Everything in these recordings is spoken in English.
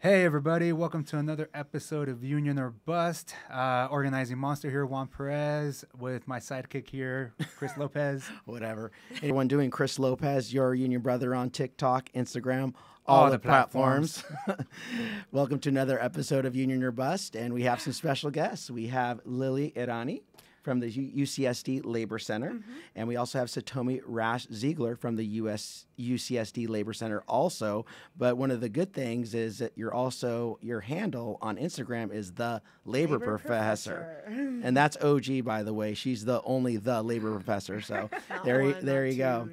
Hey everybody, welcome to another episode of Union or Bust. Organizing Monster here, Juan Perez, with my sidekick here, Chris Lopez. Whatever. Everyone doing Chris Lopez, your union brother on TikTok, Instagram, All the the platforms. Welcome to another episode of Union or Bust, and we have some special guests. We have Lilly Irani from the UCSD Labor Center, and we also have Satomi Rash-Zeigler from the UCSD Labor Center also. But one of the good things is that your handle on Instagram is the Labor Professor. And that's OG, by the way. She's the Labor Professor. So there you go.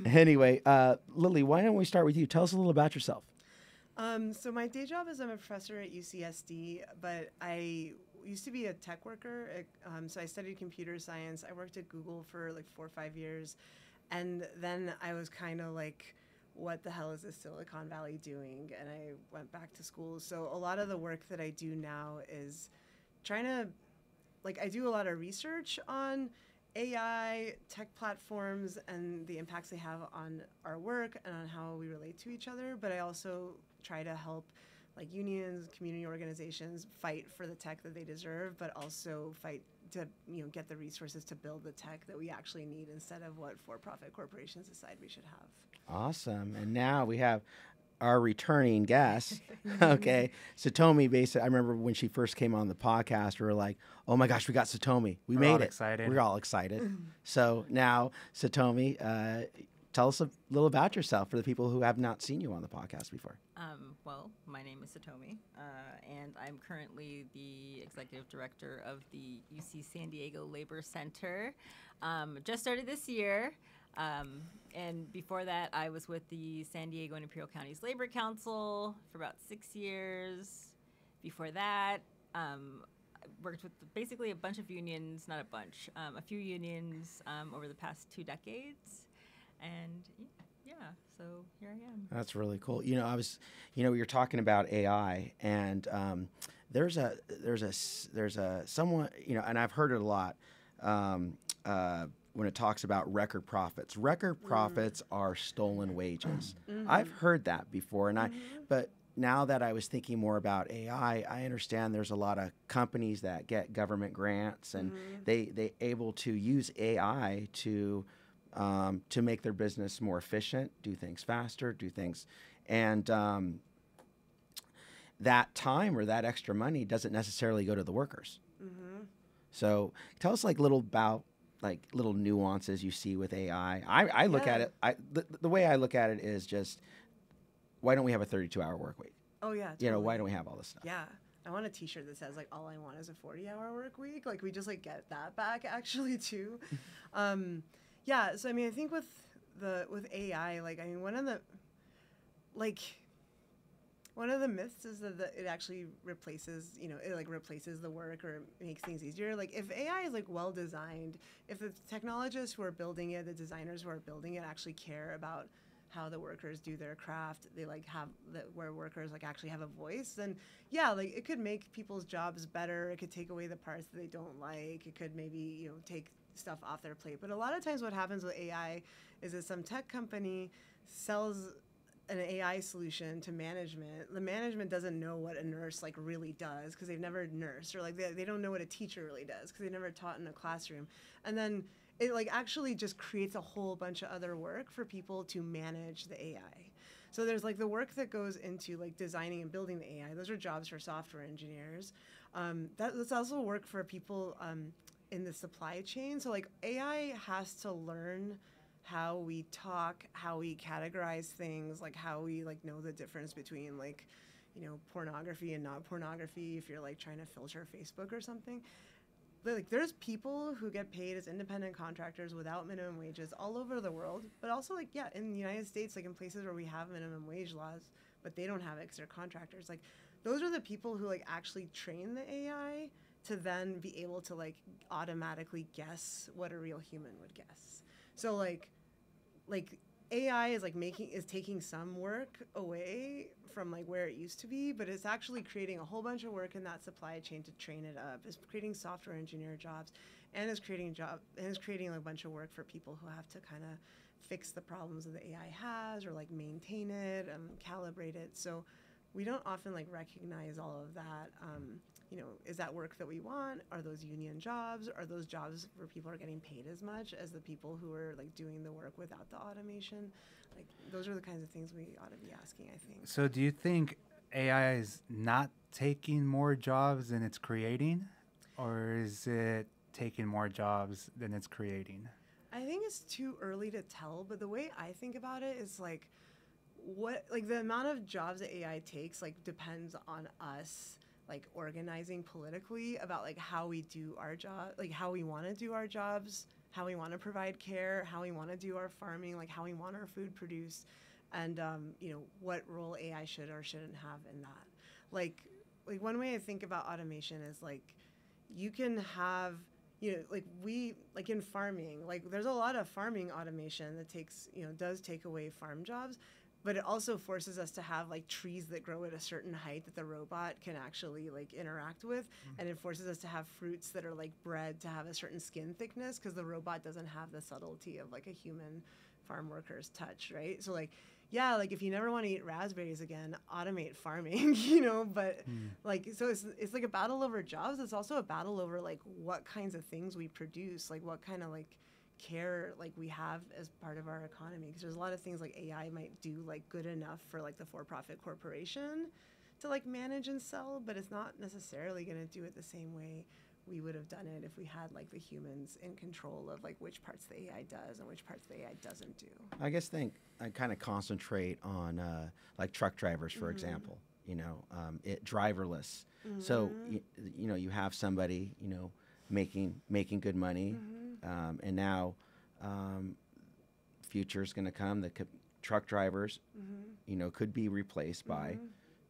Anyway, Lilly, why don't we start with you? Tell us a little about yourself. So my day job is I'm a professor at UCSD, but I used to be a tech worker. So I studied computer science. I worked at Google for like 4 or 5 years. And then I was kind of like, what the hell is this Silicon Valley doing? And I went back to school. So a lot of the work that I do now is trying to, I do a lot of research on AI, tech platforms, and the impacts they have on our work and on how we relate to each other. But I also try to help unions, community organizations fight for the tech that they deserve, but also fight to get the resources to build the tech that we actually need instead of what for-profit corporations decide we should have. Awesome. And now we have our returning guest. Okay. Satomi, basically, I remember when she first came on the podcast, we were like, oh my gosh, we got Satomi. We made it. Excited. We're all excited. So now, Satomi, tell us a little about yourself for the people who have not seen you on the podcast before. Well, my name is Satomi, and I'm currently the executive director of the UC San Diego Labor Center. Just started this year, and before that, I was with the San Diego and Imperial Counties Labor Council for about 6 years. Before that, I worked with basically a bunch of unions, not a bunch, a few unions over the past 2 decades. And yeah, so here I am. That's really cool. You're talking about AI, and there's someone, and I've heard it a lot when it talks about record profits. Record profits are stolen wages. I've heard that before, but now that I was thinking more about AI, I understand there's a lot of companies that get government grants, and they able to use AI to make their business more efficient, do things faster, and that time or that extra money doesn't necessarily go to the workers. So tell us little nuances you see with AI. I look at it, the way I look at it is just, why don't we have a 32-hour work week? Oh yeah, totally. Why don't we have all this stuff? Yeah. I want a t-shirt that says all I want is a 40-hour work week. We just get that back actually too. Yeah, so I think with AI, one of the myths is that it actually replaces, replaces the work or makes things easier. If AI is well designed, if the technologists who are building it, the designers who are building it actually care about how the workers do their craft, they have where workers actually have a voice, then yeah, it could make people's jobs better. It could take away the parts that they don't like. It could maybe take stuff off their plate. But a lot of times what happens with AI is that some tech company sells an AI solution to management. The management doesn't know what a nurse really does because they've never nursed, or they don't know what a teacher really does because they've never taught in a classroom. And then it actually just creates a whole bunch of other work for people to manage the AI. So there's the work that goes into designing and building the AI. Those are jobs for software engineers. That's also work for people in the supply chain. So AI has to learn how we talk, how we categorize things, how we know the difference between pornography and not pornography if you're trying to filter Facebook or something. There's people who get paid as independent contractors without minimum wages all over the world, but also in the United States, in places where we have minimum wage laws, but they don't have it because they're contractors. Those are the people who actually train the AI to then be able to automatically guess what a real human would guess. So AI is taking some work away from where it used to be, but it's actually creating a whole bunch of work in that supply chain to train it up. It's creating software engineer jobs, and it's creating a bunch of work for people who have to kind of fix the problems that the AI has, or maintain it and calibrate it. So we don't often like recognize all of that. You know, is that work that we want? Are those union jobs? Are those jobs where people are getting paid as much as the people who are like doing the work without the automation? Like those are the kinds of things we ought to be asking, I think. So do you think AI is not taking more jobs than it's creating, or is it taking more jobs than it's creating? I think it's too early to tell, but the way I think about it is like the amount of jobs that AI takes like depends on us like organizing politically about like how we do our job, like how we want to do our jobs, how we want to provide care, how we want to do our farming, like how we want our food produced, and you know, what role AI should or shouldn't have in that. Like one way I think about automation is like you can have, you know, like in farming, like there's a lot of farming automation that takes, you know, does take away farm jobs, but it also forces us to have like trees that grow at a certain height that the robot can actually like interact with. And it forces us to have fruits that are like bred to have a certain skin thickness because the robot doesn't have the subtlety of like a human farm worker's touch, right? So like, yeah, like if you never want to eat raspberries again, automate farming, you know, but like, so it's like a battle over jobs. It's also a battle over like what kinds of things we produce, like what kind of like care like we have as part of our economy, because there's a lot of things like AI might do like good enough for like the for-profit corporation to like manage and sell, but it's not necessarily going to do it the same way we would have done it if we had like the humans in control of like which parts the AI does and which parts the AI doesn't do. I guess I kind of concentrate on like truck drivers, for example. You know, it driverless. So you know, you have somebody, you know, making good money, and now future's going to come that truck drivers, you know, could be replaced by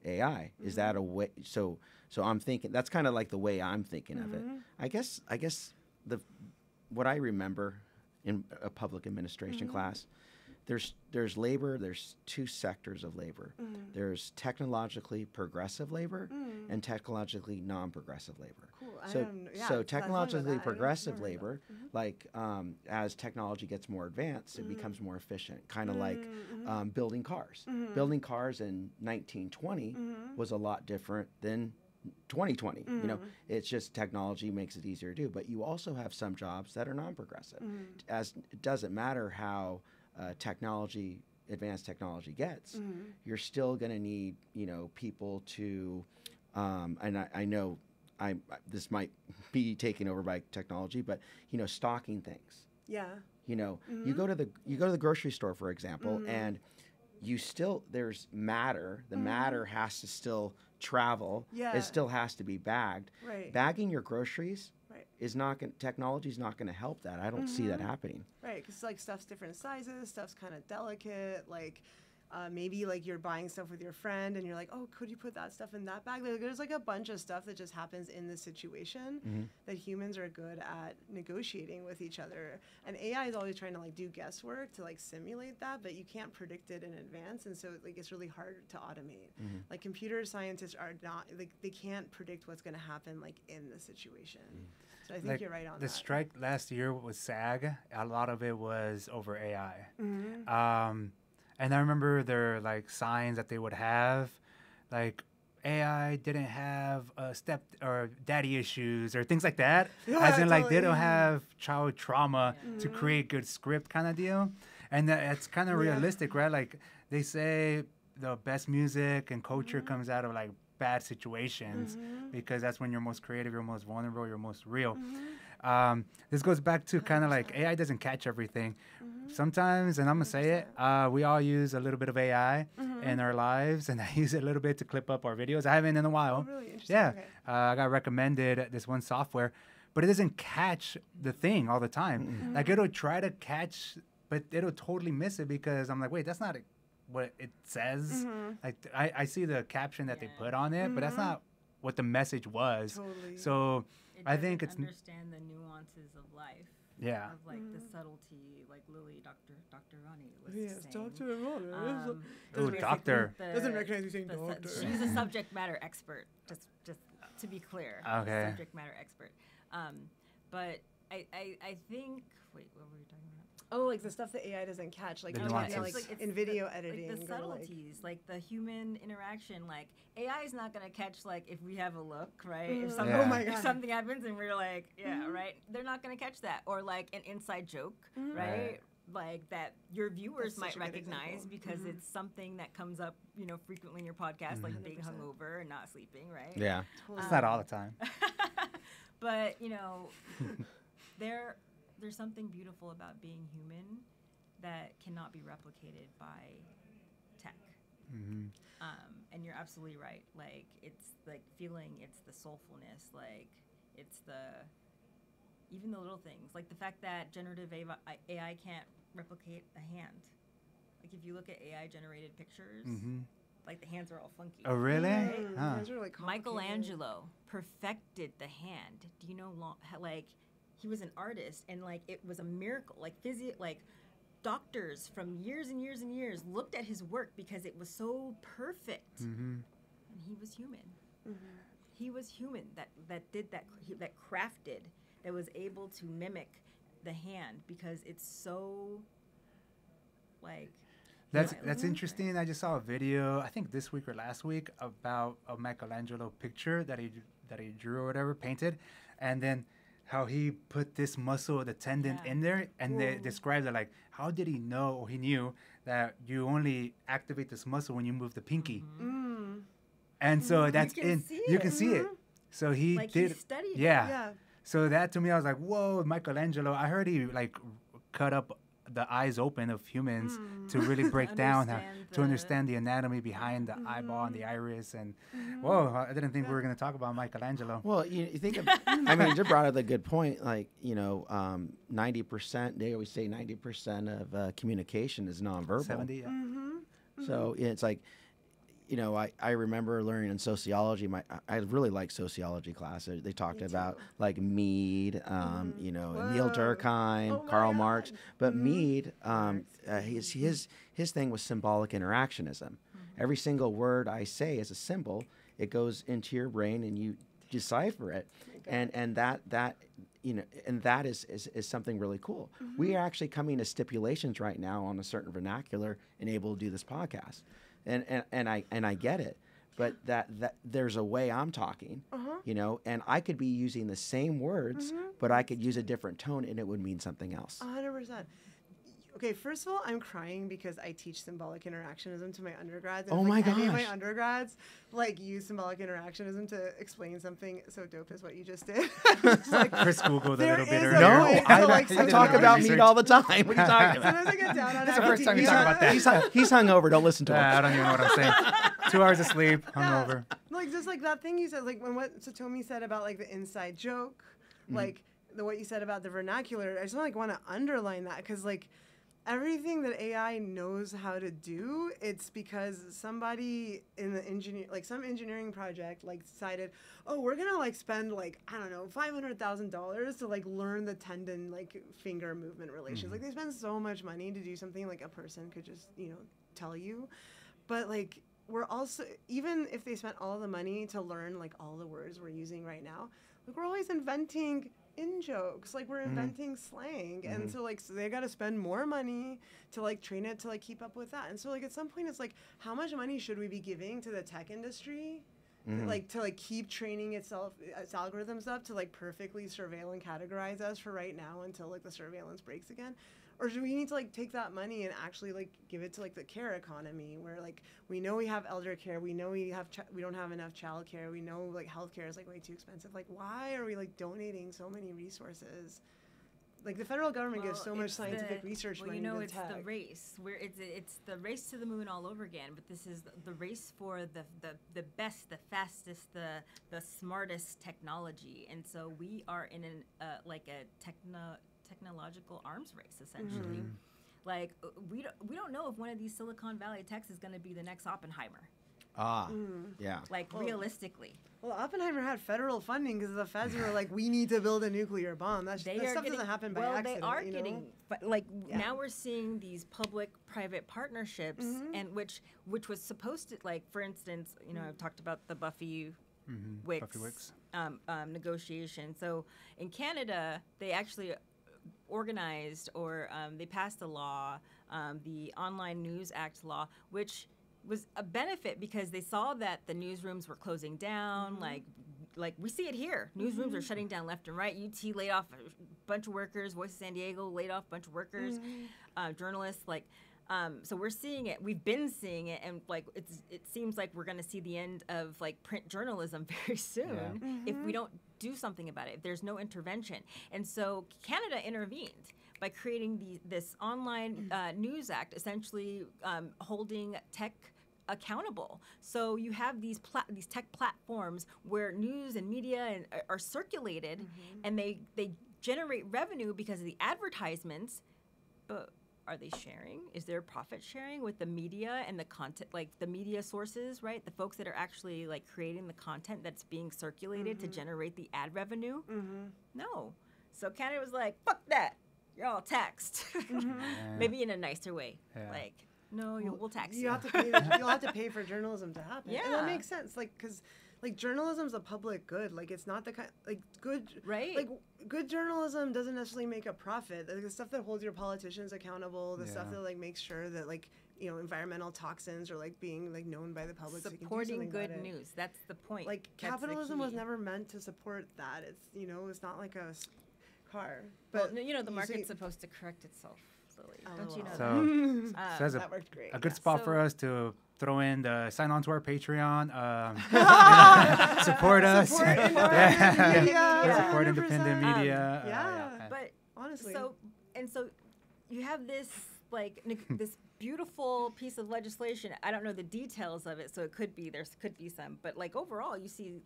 AI. Is that a way? So I'm thinking that's kind of like the way I'm thinking of it. I guess what I remember in a public administration class, there's labor. There's two sectors of labor. There's technologically progressive labor and technologically non-progressive labor. Cool. So technologically progressive labor, like as technology gets more advanced, it becomes more efficient. Kind of like building cars. Building cars in 1920 was a lot different than 2020. You know, it's just technology makes it easier to do. But you also have some jobs that are non-progressive. As it doesn't matter how advanced technology gets, you're still going to need, you know, people to, and I know this might be taken over by technology, but you know, stocking things. Yeah. You know, you go to the grocery store, for example, and there's matter. The matter has to still travel. Yeah. It still has to be bagged. Right. Bagging your groceries technology's not going to help that. I don't see that happening. Right, because like stuff's different sizes, stuff's kind of delicate. Like maybe like you're buying stuff with your friend and you're like, oh, could you put that stuff in that bag? Like, there's like a bunch of stuff that just happens in the situation that humans are good at negotiating with each other. And AI is always trying to like do guesswork to like simulate that, but you can't predict it in advance. And so like it's really hard to automate. Like computer scientists are not, like they can't predict what's going to happen like in the situation. So I think like you're right on the that. strike last year with SAG, a lot of it was over AI. And I remember there like signs that they would have, like AI didn't have step or daddy issues or things like that. Yeah, As in like they totally. don't have child trauma to create good script kind of deal. And it's kind of realistic, right? Like they say the best music and culture comes out of like bad situations because that's when you're most creative, you're most vulnerable, you're most real. This goes back to kind of like AI doesn't catch everything. Sometimes, and I'm going to say it, we all use a little bit of AI in our lives, and I use it a little bit to clip up our videos. I haven't in a while. Oh, really? Interesting. Yeah. Okay. I got recommended this one software, but it doesn't catch the thing all the time. Like it'll try to catch, but it'll totally miss it because I'm like, wait, that's not what it says. Like I see the caption that they put on it, but that's not what the message was. Totally. So I think it's understand the nuances of life. Yeah. Of like the subtlety, like Lilly, Dr. Ronnie was Yes, saying. Dr. Ronnie. Oh, doctor. Doesn't recognize you saying doctor. She's a subject matter expert, just to be clear. Okay. Subject matter expert. But I think, wait, what were we talking about? Oh, like the stuff that AI doesn't catch, like The you're talking nuances. like in video editing, like the or, like- subtleties, like the human interaction. Like AI is not gonna catch like if we have a look, right? If Mm. something, Oh my if God. something happens and we're like, yeah, right. They're not gonna catch that, or like an inside joke, right? Right. Like that your viewers That's might such a good recognize example. because it's something that comes up, frequently in your podcast, like being 100%. hungover and not sleeping, right? Yeah. It's not all the time. But there's something beautiful about being human that cannot be replicated by tech. Mm-hmm. And you're absolutely right. Like it's like feeling, it's the soulfulness, like it's even the little things, like the fact that generative AI can't replicate a hand. Like if you look at AI generated pictures, like the hands are all funky. Oh, really? Mm, Huh. those are, like, complicated. Michelangelo perfected the hand. Do you know, like, he was an artist, and like it was a miracle. Like doctors from years and years and years looked at his work because it was so perfect, and he was human. He was human that did that crafted, that was able to mimic the hand because it's so like. That's interesting. I just saw a video, I think this week or last week, about a Michelangelo picture that he drew or whatever, painted, and then how he put this muscle, the tendon, in there, and they described it like, how did he know, or he knew that you only activate this muscle when you move the pinky, and so that's can see you it. can see it. So he Like did, he studied it. Yeah. So that to me, I was like, whoa, Michelangelo. I heard he like cut up the eyes open of humans to really break down to understand the anatomy behind the eyeball and the iris. And whoa, I didn't think we were going to talk about Michelangelo. Well, you think, I mean, you brought up a good point. Like, 90%, they always say 90% of communication is nonverbal. 70. Yeah. So it's like, I remember learning in sociology. I really like sociology class. They talked about like Mead, Neil Durkheim, Oh my Karl God. Marx. But Mead, his thing was symbolic interactionism. Every single word I say is a symbol. It goes into your brain and you decipher it, and that is something really cool. We are actually coming to stipulations right now on a certain vernacular and able to do this podcast. And I get it, but that there's a way I'm talking, and I could be using the same words, but I could use a different tone and it would mean something else. 100%. Okay, first of all, I'm crying because I teach symbolic interactionism to my undergrads. And Oh my any of my gosh. undergrads use symbolic interactionism to explain something so dope as what you just did. Just like, Chris Googled a there little bit is a earlier. No, way to, I like, talk sit about down. Mead all the time. What are you talking about? Sometimes I get down on That's the first time you academia. talk about that. He's hungover. Don't listen to him. I don't even know what I'm saying. 2 hours of sleep, hungover. Like just like that thing you said, like when what Satomi said about like the inside joke, like what you said about the vernacular. I just want to underline that because like everything that AI knows how to do, it's because somebody in the some engineering project decided, oh, we're gonna spend I don't know $500,000 to learn the tendon finger movement relations. Like they spend so much money to do something a person could just tell you, but we're also, even if they spent all the money to learn all the words we're using right now, we're always inventing in jokes, we're inventing slang, and so they got to spend more money to train it to keep up with that. And so at some point it's how much money should we be giving to the tech industry to keep training its algorithms up to perfectly surveil and categorize us for right now until the surveillance breaks again? Or do we need to take that money and actually give it to the care economy where we know we have elder care, we know we don't have enough child care, we know healthcare is way too expensive. Why are we donating so many resources? The federal government gives so much scientific research money to it's tech. the race where it's the race to the moon all over again. But this is the race for the best, the fastest, the smartest technology. And so we are in a technological arms race essentially. We don't know if one of these Silicon Valley techs is going to be the next Oppenheimer. Yeah. Realistically. Well, Oppenheimer had federal funding because the feds were we need to build a nuclear bomb. That stuff doesn't happen by accident. Well, they are you getting, know? but now we're seeing these public-private partnerships, and which was supposed to, for instance, I've talked about the Buffy Wicks Buffy Wicks. Negotiation. So in Canada, they actually organized or they passed a law, the Online News Act law, which was a benefit because they saw that the newsrooms were closing down. Like we see it here. Newsrooms are shutting down left and right. UT laid off a bunch of workers. Voice of San Diego laid off a bunch of workers, journalists. So we're seeing it. We've been seeing it, and it seems like we're going to see the end of print journalism very soon if we don't do something about it. If there's no intervention, and so Canada intervened by creating this online news act, essentially holding tech accountable. So you have these tech platforms where news and media are circulated, and they generate revenue because of the advertisements, but are they sharing? Is there profit sharing with the media and the content, like the media sources, right? The folks that are actually creating the content that's being circulated to generate the ad revenue? No. So Canada was like, fuck that. You're all taxed. Maybe in a nicer way. No, we'll tax you. You'll have to pay for journalism to happen. Yeah. And that makes sense. Because journalism's a public good. It's not the kind good. Right. Good journalism doesn't necessarily make a profit. The stuff that holds your politicians accountable, the stuff that makes sure that environmental toxins are being known by the public. Supporting good news. That's the point. Capitalism was never meant to support that. It's it's not like a car. But the market's supposed to correct itself. Don't you know that? So that worked great. A good spot for us to throw in the sign on to our Patreon, support us, support independent media. But honestly, so you have this this beautiful piece of legislation. I don't know the details of it, so there could be some, but overall, you see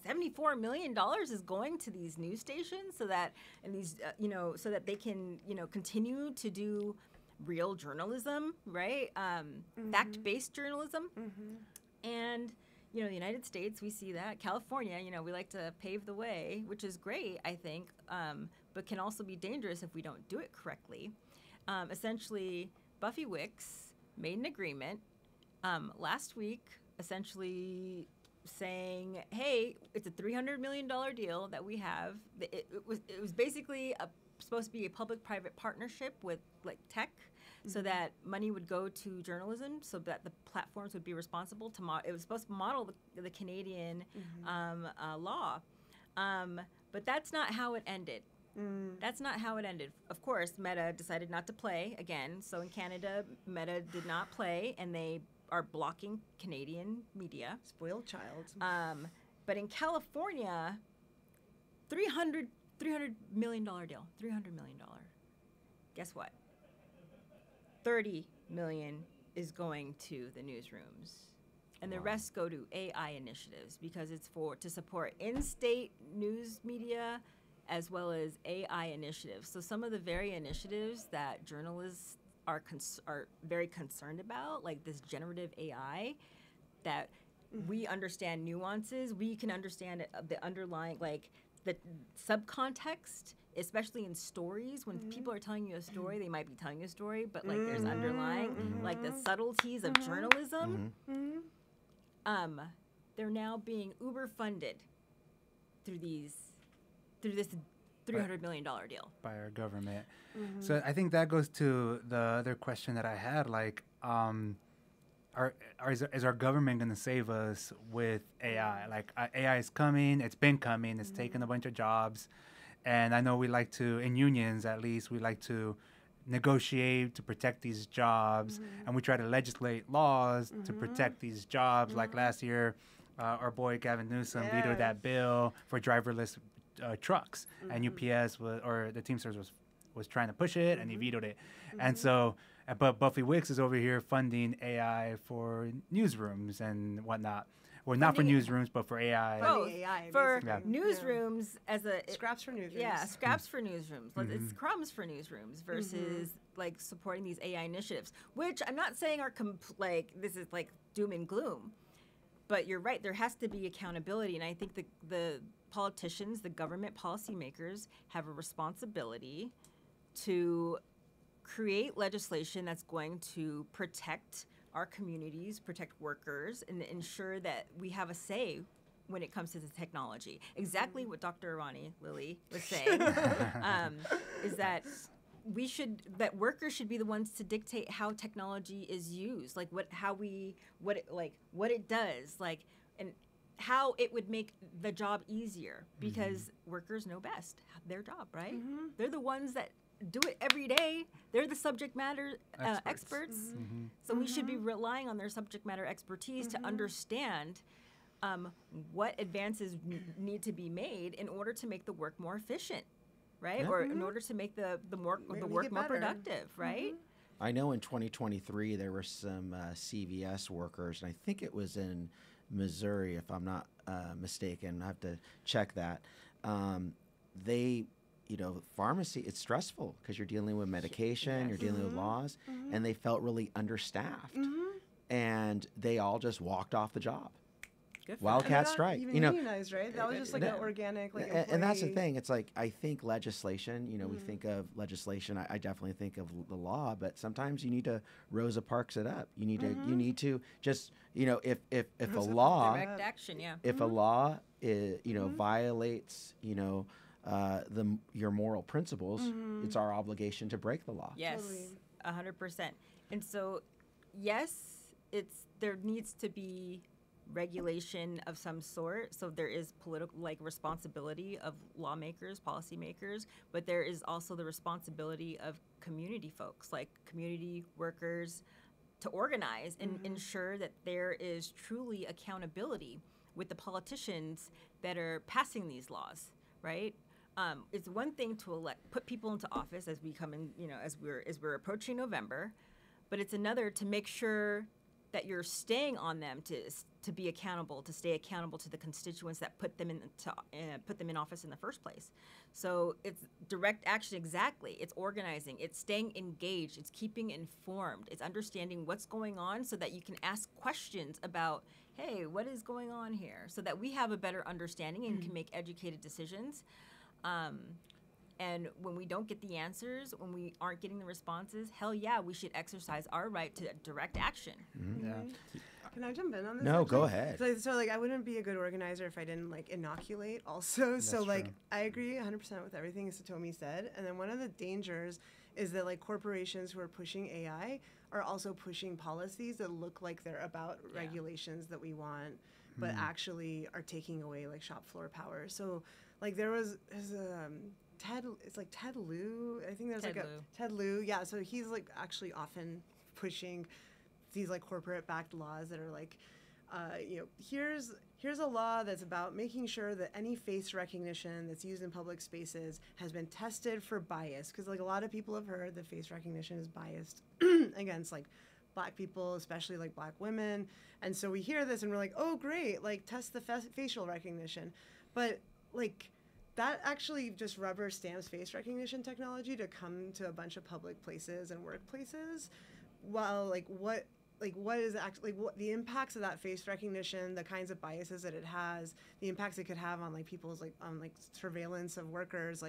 $74 million is going to these news stations so that so that they can continue to do real journalism, right? Fact-based journalism, and the United States, we see that. California, we like to pave the way, which is great, I think, but can also be dangerous if we don't do it correctly. Essentially, Buffy Wicks made an agreement last week, essentially saying, hey, it's a $300 million deal that we have. It was basically supposed to be a public-private partnership with tech, so that money would go to journalism, so that the platforms would be responsible to it was supposed to model the Canadian law, but that's not how it ended. That's not how it ended. Of course, Meta decided not to play again. So in Canada, Meta did not play, and they are blocking Canadian media. Spoiled child. But in California, $300 million deal. $300 million. Guess what? $30 million is going to the newsrooms. And the rest go to AI initiatives because it's to support in-state news media as well as AI initiatives. So some of the very initiatives that journalists are very concerned about, like this generative AI, that we understand nuances, we can understand the underlying, the subcontext, especially in stories. When people are telling you a story, they might be telling you a story, but there's underlying, the subtleties of journalism. They're now being uber funded through this $300 million deal by our government. So I think that goes to the other question that I had, is our government going to save us with AI? AI is coming, it's been coming, it's taken a bunch of jobs, and I know we like to, in unions at least, we like to negotiate to protect these jobs, and we try to legislate laws to protect these jobs. Like last year, our boy Gavin Newsom vetoed that bill for driverless trucks, and UPS or the Teamsters was trying to push it, and he vetoed it. And so, but Buffy Wicks is over here funding AI for newsrooms and whatnot. Well, not for newsrooms, but for AI. For newsrooms as scraps for newsrooms. Yeah, scraps for newsrooms. It's crumbs for newsrooms versus supporting these AI initiatives, which I'm not saying are this is doom and gloom, but you're right. There has to be accountability, and I think the politicians, the government policymakers, have a responsibility to create legislation that's going to protect our communities, protect workers, and ensure that we have a say when it comes to the technology. Exactly what Dr. Irani, Lilly, was saying is that workers should be the ones to dictate how technology is used, like what it does, like, and how it would make the job easier, because workers know best their job, right? They're the ones that do it every day. They're the subject matter experts. So we should be relying on their subject matter expertise to understand what advances need to be made in order to make the work more efficient, right? Or in order to make the work more productive, right? I know in 2023 there were some CVS workers, and I think it was in Missouri, if I'm not mistaken. I have to check that. Pharmacy, it's stressful because you're dealing with medication, you're dealing with laws, and they felt really understaffed. And they all just walked off the job. Wildcat strike. Even unionized, right? That was just like an organic, like, and that's the thing. It's like, I think legislation, we think of legislation. I definitely think of the law, but sometimes you need to Rosa Parks it up. You need to just, if a law, direct action, if a law is, violates, your moral principles, it's our obligation to break the law. Yes, 100%. And so, yes, there needs to be regulation of some sort. So there is political, responsibility of lawmakers, policymakers, but there is also the responsibility of community folks, like community workers, to organize and ensure that there is truly accountability with the politicians that are passing these laws, right? It's one thing to put people into office as we come in, as we're approaching November, but it's another to make sure that you're staying on them to be accountable, to stay accountable to the constituents that put them in office in the first place. So it's direct action, exactly. It's organizing. It's staying engaged. It's keeping informed. It's understanding what's going on so that you can ask questions about, hey, what is going on here? So that we have a better understanding and can make educated decisions. And when we don't get the answers, when we aren't getting the responses, hell yeah, we should exercise our right to direct action. Can I jump in on this? No, go ahead. So I wouldn't be a good organizer if I didn't inoculate also. That's so true. I agree 100% with everything Satomi said. And then one of the dangers is that corporations who are pushing AI are also pushing policies that look like they're about regulations that we want, but actually are taking away shop floor power. So there's Ted Lieu. I think there's Ted Lieu. Yeah, so he's actually often pushing these corporate-backed laws that are here's a law that's about making sure that any face recognition that's used in public spaces has been tested for bias, because a lot of people have heard that face recognition is biased against Black people, especially Black women, and so we hear this and we're like, oh great, test the facial recognition, but that actually just rubber stamps face recognition technology to come to a bunch of public places and workplaces, while what is actually what the impacts of that face recognition, the kinds of biases that it has, the impacts it could have on people's surveillance of workers,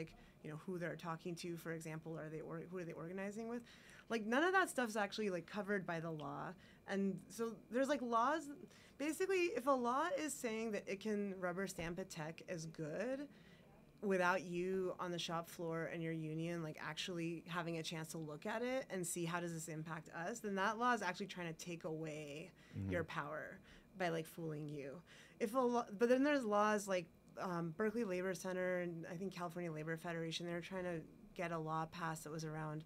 who they're talking to, for example, who are they organizing with, none of that stuff is actually covered by the law. And so there's laws. Basically, if a law is saying that it can rubber stamp a tech as good without you on the shop floor and your union actually having a chance to look at it and see how does this impact us, then that law is actually trying to take away your power by fooling you. But then there's laws Berkeley Labor Center and I think California Labor Federation. They were trying to get a law passed that was around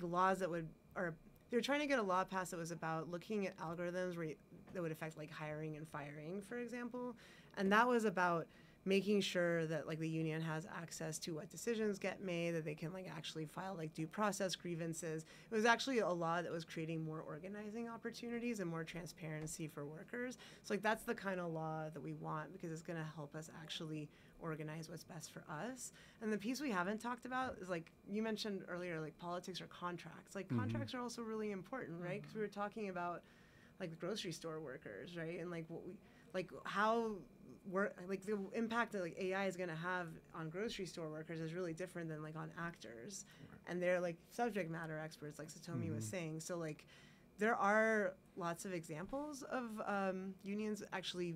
laws that would, or they were trying to get a law passed that was about looking at algorithms that would affect hiring and firing, for example, and that was about making sure that the union has access to what decisions get made, that they can actually file due process grievances. It was actually a law that was creating more organizing opportunities and more transparency for workers. So that's the kind of law that we want, because it's going to help us actually organize what's best for us. And the piece we haven't talked about is you mentioned earlier, politics or contracts. Contracts are also really important, right? Because we were talking about grocery store workers, right? And what we how the impact that AI is going to have on grocery store workers is really different than on actors, and they're subject matter experts, like Satomi was saying. So there are lots of examples of unions actually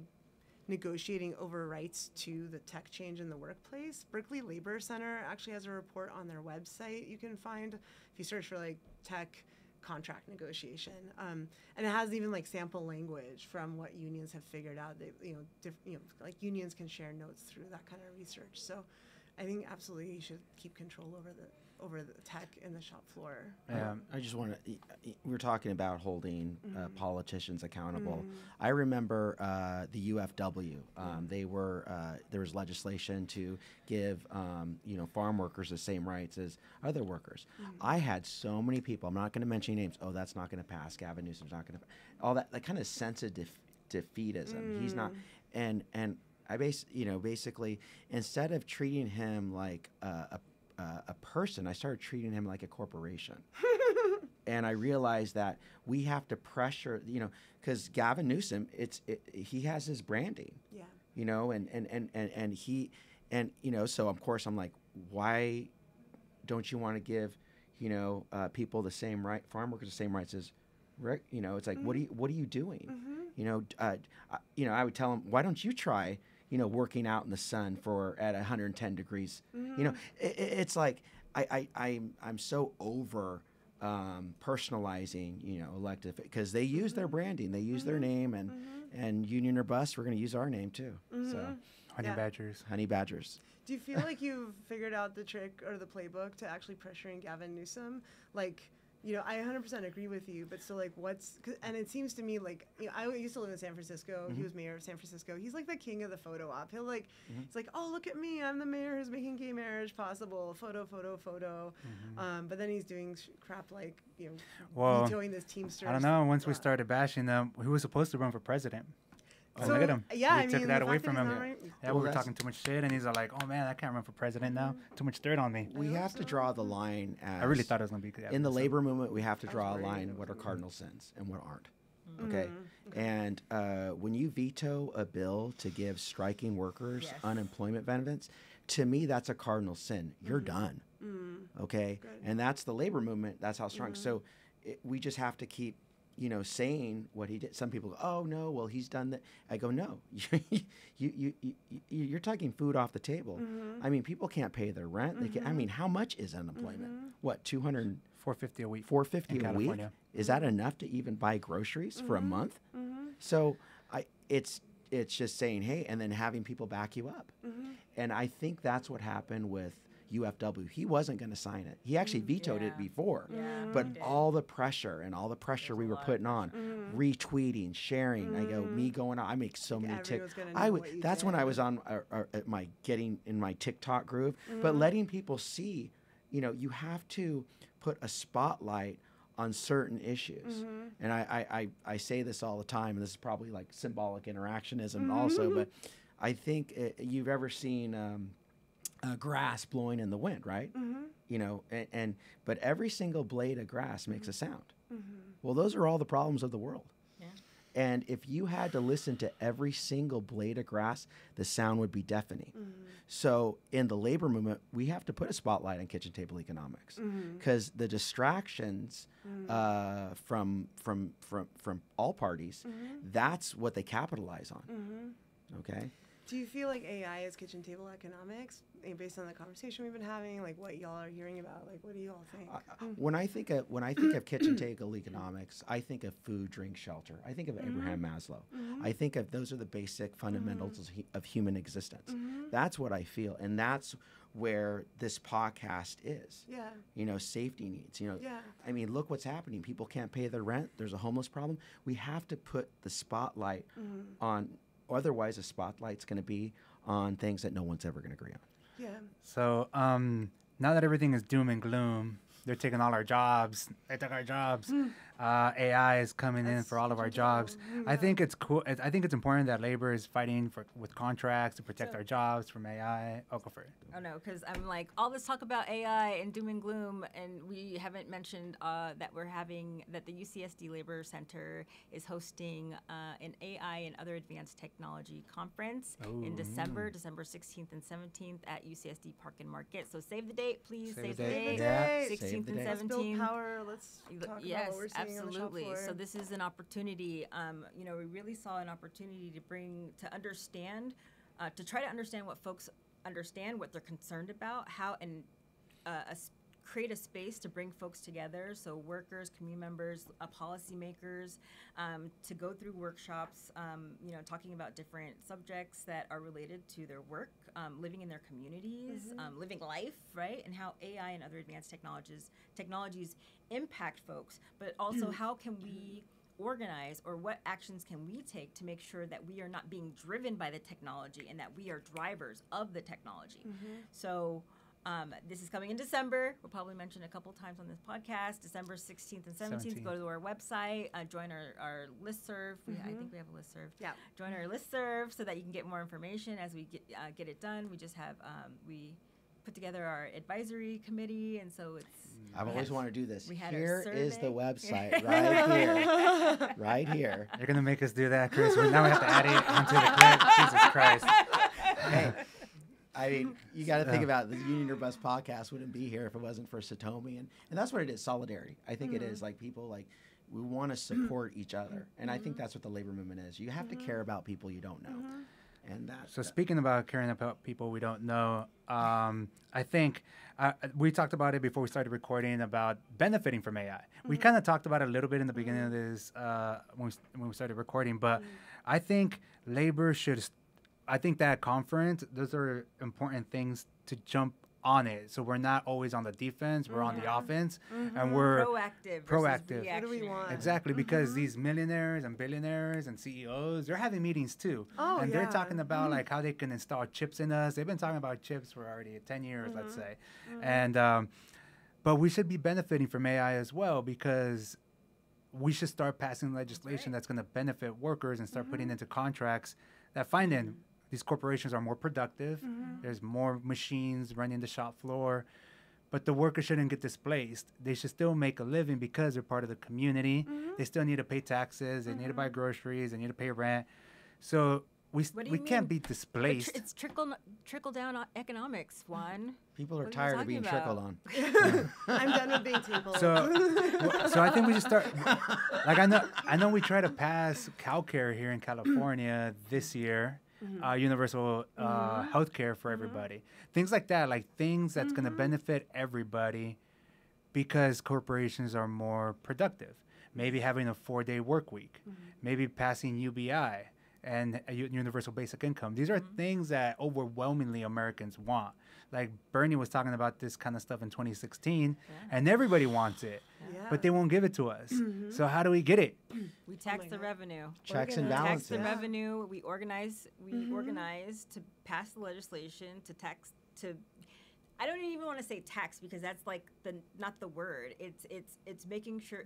negotiating over rights to the tech change in the workplace. Berkeley Labor Center actually has a report on their website you can find if you search for like tech contract negotiation, and it has even like sample language from what unions have figured out. They, like unions can share notes through that kind of research. So I think absolutely you should keep control over the tech in the shop floor. I just want to. We're talking about holding politicians accountable. I remember the UFW. They were there was legislation to give farm workers the same rights as other workers. I had so many people. I'm not going to mention names. Oh, that's not going to pass. Gavin Newsom's not going to. All that kind of sense of defeatism. He's not. And I basically instead of treating him like a person, I started treating him like a corporation. And I realized that we have to pressure, because Gavin Newsom, he has his branding, and so of course I'm like, why don't you want to give, people the same right, farm workers the same rights as, it's like, what are you doing? I would tell him, why don't you try, working out in the sun at 110 degrees. It's like I'm so over personalizing, elective, because they use their branding, they use their name, and Union or Bust, we're going to use our name too. So honey badgers. Do you feel like you've figured out the trick or the playbook to actually pressuring Gavin Newsom? Like, I 100% agree with you, but so like and it seems to me like, I used to live in San Francisco. He was mayor of San Francisco. He's like the king of the photo op. He'll like, it's like, oh, look at me. I'm the mayor who's making gay marriage possible. Photo. But then he's doing crap like, vetoing this Teamsters. I don't know. Once we started bashing them, he was supposed to run for president. So, look at him. Yeah, we took that away from him. Right. Yeah, we were talking too much shit, and he's like, "Oh man, I can't run for president now. Too much dirt on me." We have to draw the line. I really thought it was gonna be in the labor movement. We have to draw a line: what are cardinal sins and what aren't. Okay, and when you veto a bill to give striking workers unemployment benefits, to me that's a cardinal sin. You're done. Okay, and that's the labor movement. That's how strong. So we just have to keep. Saying what he did. Some people go, oh no, well he's done that. I go, no, you're taking food off the table. I mean, people can't pay their rent. They can. I mean, how much is unemployment? What, $450 a week? $450 a week? Is that enough to even buy groceries for a month? So it's just saying, hey, and then having people back you up. And I think that's what happened with UFW. He wasn't going to sign it. He actually vetoed it before. But all the pressure we were putting on, retweeting, sharing. I go, me going on. I make so many TikToks. That's when I was on getting in my TikTok groove. But letting people see, you have to put a spotlight on certain issues. And I say this all the time, and this is probably like symbolic interactionism also, but I think you've ever seen grass blowing in the wind, right? But every single blade of grass makes a sound. Well, those are all the problems of the world. And if you had to listen to every single blade of grass, the sound would be deafening. So in the labor movement, we have to put a spotlight on kitchen table economics, because the distractions from all parties, that's what they capitalize on. Okay. Do you feel like AI is kitchen table economics, based on the conversation we've been having, like what y'all are hearing about? Like, what do y'all think? When I think of kitchen table economics, I think of food, drink, shelter. I think of Abraham Maslow. I think of those are the basic fundamentals of human existence. That's what I feel, and that's where this podcast is. Safety needs. I mean, look what's happening. People can't pay their rent. There's a homeless problem. We have to put the spotlight on. Otherwise, the spotlight's going to be on things that no one's ever going to agree on. So now that everything is doom and gloom, they're taking all our jobs. They took our jobs. AI is coming in for all of our jobs. I think it's cool. I think it's important that labor is fighting with contracts to protect our jobs from AI. Oh, go for it. Oh, no, because I'm like, all this talk about AI and doom and gloom, and we haven't mentioned that the UCSD Labor Center is hosting an AI and other advanced technology conference in December 16th and 17th at UCSD Park and Market. So save the date, please. Save the date. 16th and 17th. Let's build power. Let's talk about what we're seeing. happening on the shop Absolutely. floor. So this is an opportunity. We really saw an opportunity to understand, to try to understand what folks understand, what they're concerned about, how, and create a space to bring folks together. So workers, community members, policymakers, to go through workshops, talking about different subjects that are related to their work, living in their communities, living life, right? And how AI and other advanced technologies impact folks, but also how can we organize, or what actions can we take to make sure that we are not being driven by the technology and that we are drivers of the technology. So this is coming in December. We'll probably mention a couple times on this podcast. December 16th and 17th. Go to our website, join our listserv. I think we have a listserv. Yeah. Join our listserv so that you can get more information as we get it done. We just have, we put together our advisory committee, and so it's... I've always wanted to do this. Here is the website right here. Right here. You're going to make us do that, Chris. Now we have to add it onto the clip. Jesus Christ. Hey, I mean, you got to think about the UnionorBust podcast wouldn't be here if it wasn't for Satomi. And that's what it is, solidarity. I think it is. Like, people, like, we want to support each other. And I think that's what the labor movement is. You have to care about people you don't know. And that. So speaking about caring about people we don't know, I think we talked about it before we started recording about benefiting from AI. We kind of talked about it a little bit in the beginning of this when we started recording, but I think labor should. I think that conference, those are important things to jump on it. So we're not always on the defense, we're on the offense, and we're proactive. What do we want? Exactly, because these millionaires and billionaires and CEOs, they're having meetings too. And they're talking about like how they can install chips in us. They've been talking about chips for already 10 years, let's say. And but we should be benefiting from AI as well, because we should start passing legislation that's going to benefit workers and start putting into contracts that find these corporations are more productive. There's more machines running the shop floor, but the workers shouldn't get displaced. They should still make a living because they're part of the community. They still need to pay taxes. They need to buy groceries. They need to pay rent. So we can't be displaced. It's trickle down economics, Juan. People are tired of being trickled on. I'm done with being tabled. So I think we should start. Like I know we try to pass CalCare here in California this year. Universal health care for everybody. Things like that, like things that's going to benefit everybody because corporations are more productive. Maybe having a 4-day work week, maybe passing UBI and a universal basic income. These are things that overwhelmingly Americans want. Like Bernie was talking about this kind of stuff in 2016, and everybody wants it, but they won't give it to us. So how do we get it? We tax the revenue. Checks and balances. Tax the revenue. We organize to pass the legislation to. I don't even want to say tax because that's like not the word. It's making sure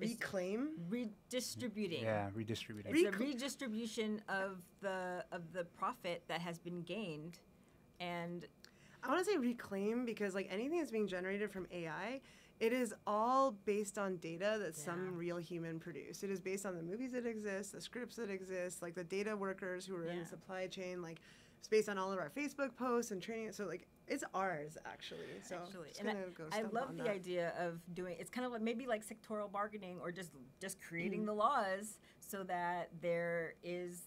redistributing. Yeah, redistributing. It's a redistribution of the profit that has been gained, and I want to say reclaim because like anything that's being generated from AI, it is all based on data that some real human produced. It is based on the movies that exist, the scripts that exist, like the data workers who are in the supply chain, like it's based on all of our Facebook posts and training. So like it's ours actually. So and I love the idea of doing. It's kind of like maybe like sectoral bargaining or just creating the laws so that there is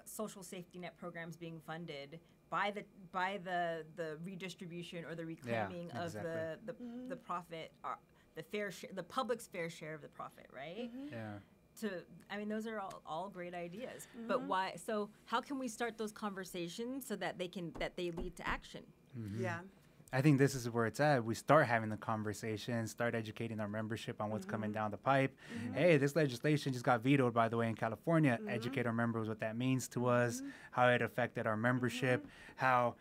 social safety net programs being funded by the redistribution or the reclaiming of the profit, the fair share, the public's fair share of the profit, right? Those are all great ideas. But why? So how can we start those conversations so that they lead to action? Yeah. I think this is where it's at. We start having the conversation, start educating our membership on what's coming down the pipe. Hey, this legislation just got vetoed, by the way, in California. Educate our members what that means to us, how it affected our membership, how,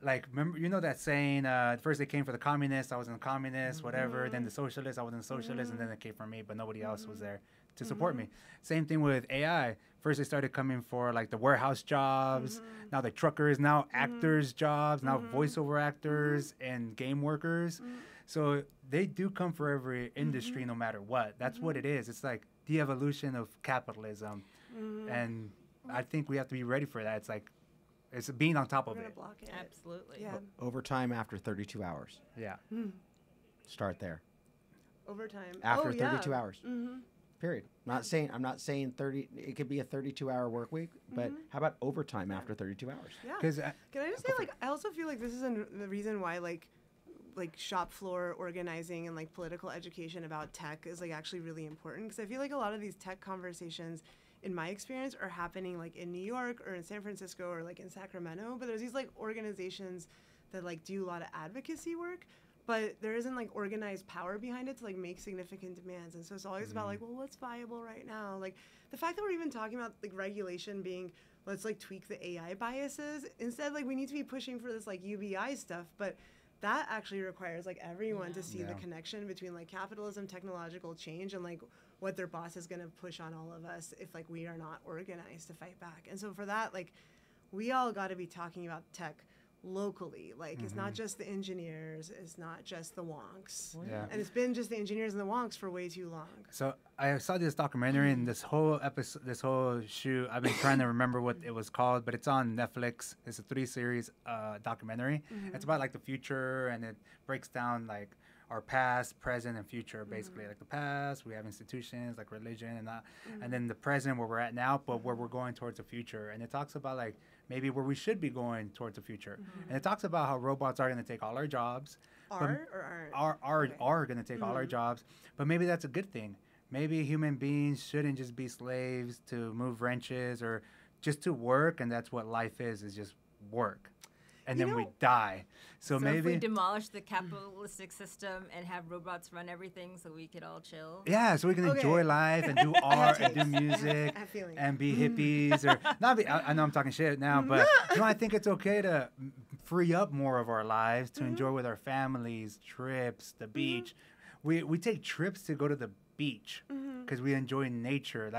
like, remember, you know that saying, first they came for the communists, I wasn't a communist, whatever, then the socialists, I wasn't a socialist, and then it came for me, but nobody else was there to support me. Same thing with AI. First they started coming for like the warehouse jobs, now the truckers, now actors jobs, now voiceover actors and game workers. So they do come for every industry no matter what. That's what it is. It's like the evolution of capitalism. And I think we have to be ready for that. It's like, it's being on top of it. Block it. Absolutely. Yeah. Overtime after 32 hours. Yeah. Start there. Overtime. After 32 hours. Period. I'm not saying 30. It could be a 32-hour work week, but how about overtime after 32 hours? Yeah. Because Can I just say, like, I also feel like this is the reason why, like shop floor organizing and like political education about tech is like actually really important, because I feel like a lot of these tech conversations, in my experience, are happening like in New York or in San Francisco or like in Sacramento, but there's these like organizations that like do a lot of advocacy work, but there isn't like organized power behind it to like make significant demands. And so it's always about like, well, what's viable right now? Like the fact that we're even talking about like regulation being, let's like tweak the AI biases, instead like we need to be pushing for this like UBI stuff, but that actually requires like everyone to see the connection between like capitalism, technological change, and like what their boss is going to push on all of us if like we are not organized to fight back. And so for that, like we all got to be talking about tech locally. Like it's not just the engineers, it's not just the wonks. Yeah. And it's been just the engineers and the wonks for way too long. So I saw this documentary, and this whole episode, this whole shoot, I've been trying to remember what it was called, but it's on Netflix. It's a 3-series documentary. It's about like the future, and it breaks down like our past, present, and future, basically. Like the past, we have institutions like religion and that, and then the present, where we're at now, but where we're going towards the future. And it talks about like maybe where we should be going towards the future. And it talks about how robots are going to take all our jobs. Are Going to take all our jobs, but maybe that's a good thing. Maybe human beings shouldn't just be slaves to move wrenches or just to work, and that's what life is just work. And then we die. So maybe if we demolish the capitalistic system and have robots run everything so we could all chill. Yeah, so we can enjoy life and do art and do music and be hippies or not be. I know I'm talking shit now, but I think it's okay to free up more of our lives to enjoy with our families, trips, the beach. We take trips to go to the beach because we enjoy nature.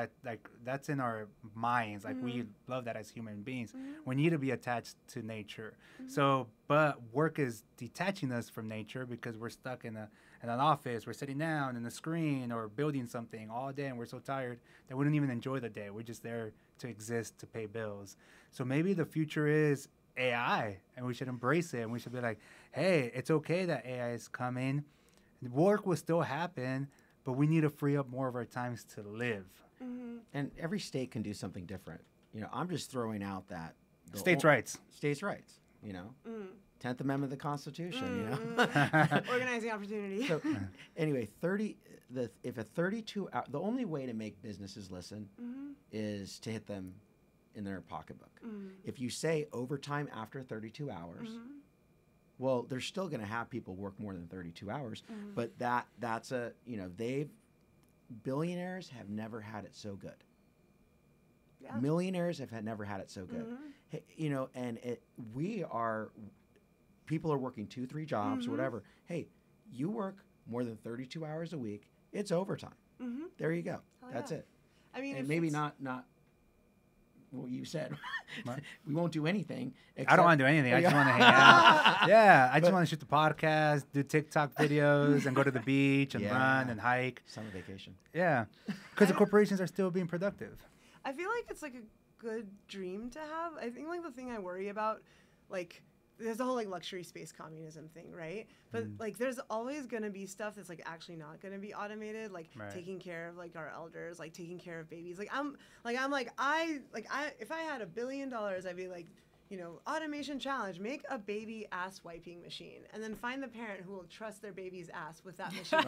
That's in our minds. Like we love that as human beings. We need to be attached to nature. So, but work is detaching us from nature because we're stuck in an office. We're sitting down in a screen or building something all day, and we're so tired that we don't even enjoy the day. We're just there to exist, to pay bills. So maybe the future is AI, and we should embrace it. And we should be like, hey, it's okay that AI is coming. Work will still happen, but we need to free up more of our times to live. And every state can do something different. You know, I'm just throwing out that States' rights. States' rights. You know, 10th Amendment of the Constitution. You know, organizing opportunity. So, anyway, if a 32 hour, the only way to make businesses listen is to hit them in their pocketbook. If you say overtime after 32 hours. Well, they're still going to have people work more than 32 hours, but that's a, you know, billionaires have never had it so good. Yeah. Millionaires have never had it so good. Hey, you know, and people are working 2-3 jobs or whatever. Hey, you work more than 32 hours a week, it's overtime. There you go. That's it. I mean, and maybe not what you said. We won't do anything. I don't want to do anything. I just want to hang out. Yeah, I just want to shoot the podcast, do TikTok videos, and go to the beach and run and hike. Summer vacation. Yeah, because the corporations are still being productive. I feel like it's like a good dream to have. I think like the thing I worry about, like, there's the whole like luxury space communism thing, right? But like there's always going to be stuff that's like actually not going to be automated, like taking care of like our elders, like taking care of babies. Like if I had $1 billion, I'd be like, you know, automation challenge, make a baby ass wiping machine and then find the parent who will trust their baby's ass with that machine.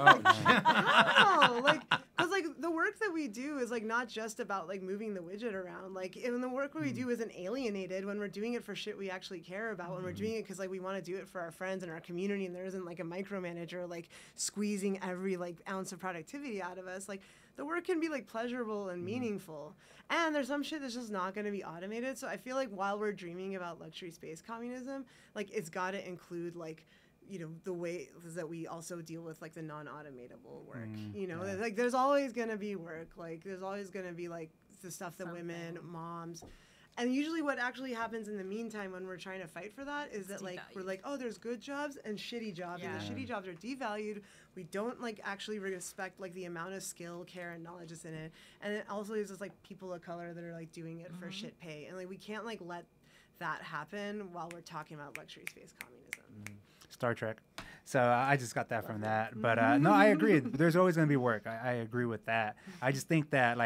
Because like the work that we do is like not just about like moving the widget around. Like and the work we do isn't alienated when we're doing it for shit we actually care about, when we're doing it because like we want to do it for our friends and our community, and there isn't like a micromanager like squeezing every like ounce of productivity out of us. Like the work can be like pleasurable and meaningful. And there's some shit that's just not going to be automated. So I feel like while we're dreaming about luxury space communism, like it's got to include like, you know, the ways that we also deal with like the non-automatable work. You know, like there's always going to be work. Like there's always going to be like the stuff that women, moms. And usually what actually happens in the meantime when we're trying to fight for that is that like we're like, oh, there's good jobs and shitty jobs. And the shitty jobs are devalued. We don't like actually respect like the amount of skill, care, and knowledge that's in it. And it also is just like people of color that are like doing it for shit pay. And like we can't like let that happen while we're talking about luxury space communism. Star Trek. So I just got that from that. But no, I agree. There's always going to be work. I agree with that. I just think that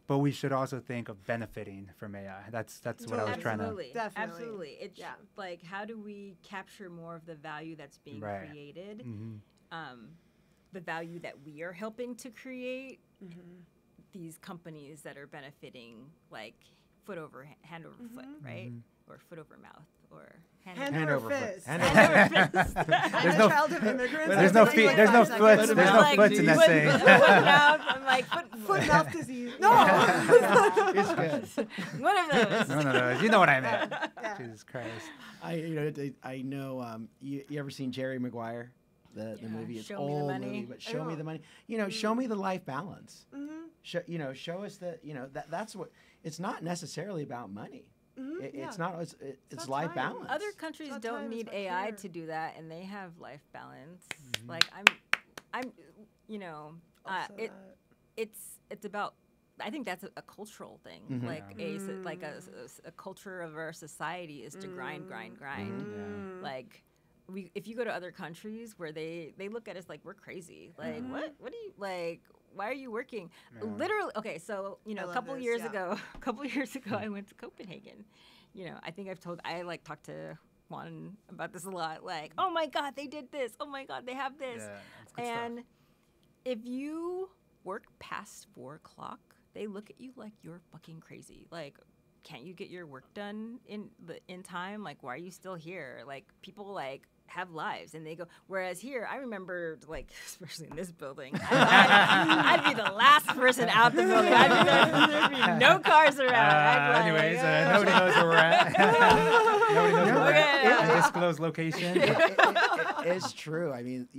but we should also think of benefiting from AI. That's what I was trying to. Definitely. Absolutely. It's like, how do we capture more of the value that's being created? The value that we are helping to create. These companies that are benefiting, like hand over foot, right? Or foot over mouth, or hand over fist. Hand over fist. There's no child of immigrants. There's no feet. There's no foots. There's no foots in that saying. I'm like foot mouth disease. No, It's good. one of those. One of those. You know what I meant. Jesus Christ. I know. You ever seen Jerry Maguire? The movie. It's old movie, but show me the money. Show me the life balance. Show us that. That's what. It's not necessarily about money. It's not. It's life balance. Other countries don't need AI to do that, and they have life balance. Like it's about. I think that's a cultural thing. Like a culture of our society is to grind. Like. If you go to other countries where they look at us like we're crazy, like what do you like? Why are you working? Literally, okay. So a couple years ago, I went to Copenhagen. I think I talked to Juan about this a lot. Like, oh my God, they did this. Oh my God, they have this. Yeah, and if you work past 4 o'clock, they look at you like you're fucking crazy. Like, can't you get your work done in time? Like, why are you still here? Like, people have lives, and they go. Whereas here, I remember, especially in this building, I'd be the last person out the building. There'd be no cars around. Anyways, nobody knows where we're at. Nobody knows where we're at. Undisclosed location. It's true. I mean,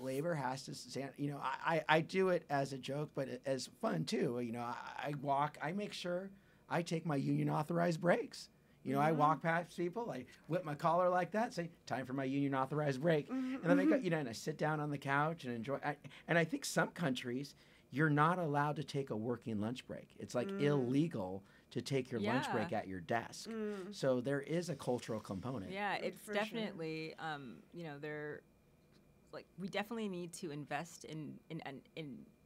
labor has to stand. I do it as a joke, but as fun too. I make sure I take my union authorized breaks. I walk past people, I whip my collar like that, say, time for my union authorized break. And then and I sit down on the couch and enjoy. And I think some countries, you're not allowed to take a working lunch break. It's illegal to take your lunch break at your desk. So there is a cultural component. Yeah, it's definitely, we definitely need to invest in